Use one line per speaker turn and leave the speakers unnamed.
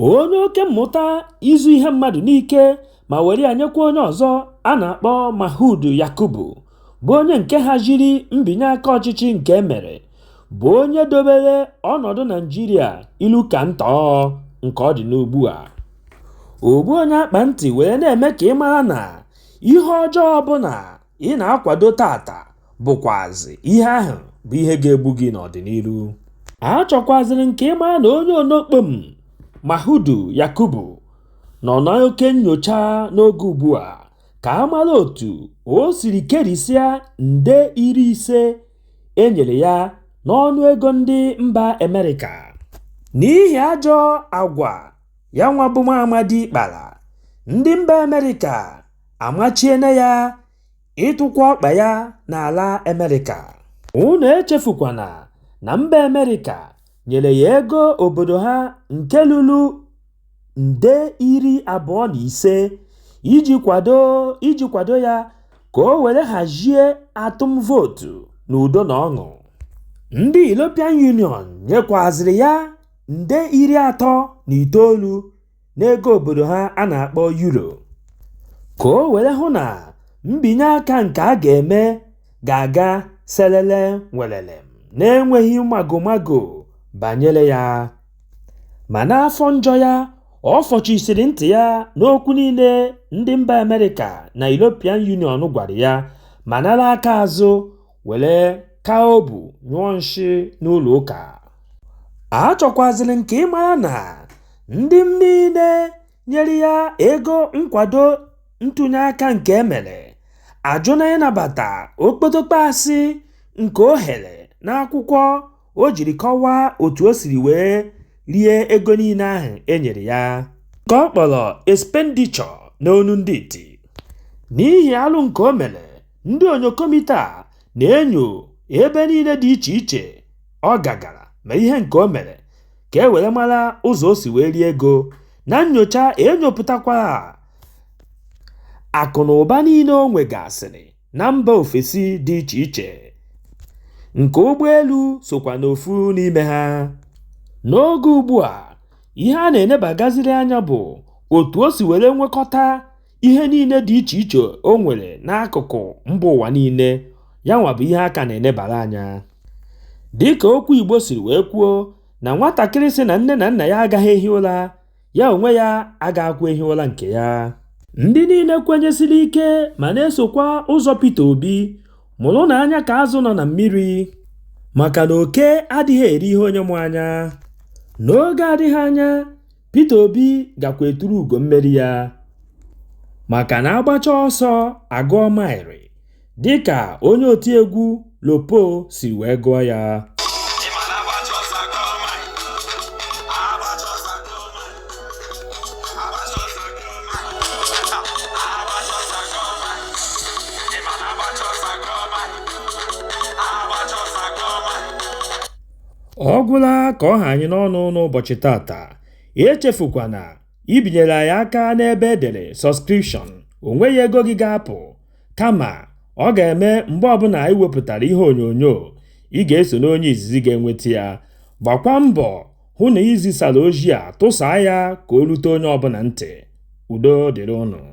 onye oke mmụta izu ihe mmadụ n'ike ma were ya nyekwa onye ọzọ a na-akpọ Mahmood Yakubu bụ onye nke haziri mbinye aka ọchịchị nke emere bụ onye dobere ọnọdụ Naịjirịa ilu ka ntọọ nke ọ dị n'ugbu a. Ogbu onye akpa ntị wee na-eme ka ị mara na ihe ọjọọ ọbụla ị na-akwado tata bụkwazi ihe ahụ bụ ihe ga-egbu gị n'ọdịnihu. A chọkwaziri nke ị mara na onye onokpom Mahmood Yakubu nọ n'oke nnyocha n'oge ugbu a ka a mara otu o siri kerisịa nde 50 enyere ya n'ọnụ ego ndị mba Amerịka. N'ihi ajọ agwa ya nwa bụ Amadi kpara, ndị mba Amerịka amachiena ya ịtụkwa ọkpa ya n'ala Amerịka. Unu echefukwana na mba Amerịka nyere ya ego obodo ha nke lụrụ nde 25 iji kwado ya ka o were hazie atụm vootu n'udo na ọṅụ. Ndị European Union nyekwaziri ya nde 39 n'ego obodo ha a na-akpọ Euro ka o were hụ na mbinye aka nke a ga-eme ga-aga selele welele na-enweghị magomago banyere ya. Ma n'afọ njọ ya, ọ fọchisiri ntị ya n'okwu niile ndị mba Amerịka na European Union gwara ya ma nara aka azụ were ka obu nyụọ nshi n'ụlọ ụka. A chọkwaziri nke ị mara na ndị niile nyere ya ego nkwado ntụnye aka nke emere ajụna ịnabata okpotokpo asị nke ohere n'akwụkwọ o jiri kọwaa otu o siri wee rie ego niile ahụ enyere ya ka ọ kpọrọ expenditure n'onu ndị iti. N'ihi alụ nke o mere, ndị onyokomite a na-enyo ebe niile dị iche iche ọ gagara ma ihe nke o mere ka e were mara ụzọ o si wee rie ego. Na nnyocha enyopụtakwara akụ na ụba niile o nwegasịrị na mba ofesi dị iche iche, nke ụgbọelu sokwa n'ofu n'ime ha. N'oge ugbu a, ihe a na-enebagaziri anya bụ otu o si were nwekọta ihe niile dị iche iche o nwere n'akụkụ mba ụwa niile, ya nwa bụ ihe aka na-enebara anya. Dịka okwu Igbo siri wee kwuo na nwatakịrị sị na nne na nna ya agaghị ehi ụra, ya onwe ya agaghịkwa ehi ụra nke ya. Ndị niile kwenyesiri ike ma na-esokwa ụzọ Peter Obi mụrụ na anya ka azụ nọ na mmiri, maka na oke adịghị eri ihe onye mụ anya. N'oge adịghị anya, Peter Obi gakwa eturu ugo mmeri ya, maka na agbacha ọsọ agụọ maịrị dịka onye otiegwu Lopo si wee gụọ ya. Ọ gwụla ka ọ ha anyị n'ọnụ n'ụbọchị tata. Echefukwana ibinyere anyị aka n'ebe edere subscription. O nweghị ego gị ga-apụ, kama ọ ga-eme mgbe ọbụla anyị wepụtara ihe onyonyo ị ga-eso n'onye izizi ga-enweta ya. Gbakwa mbọ hụ na izisara ozi a tụsaa ya ka o rute onye ọbụla ntị. Udo dịrị unu.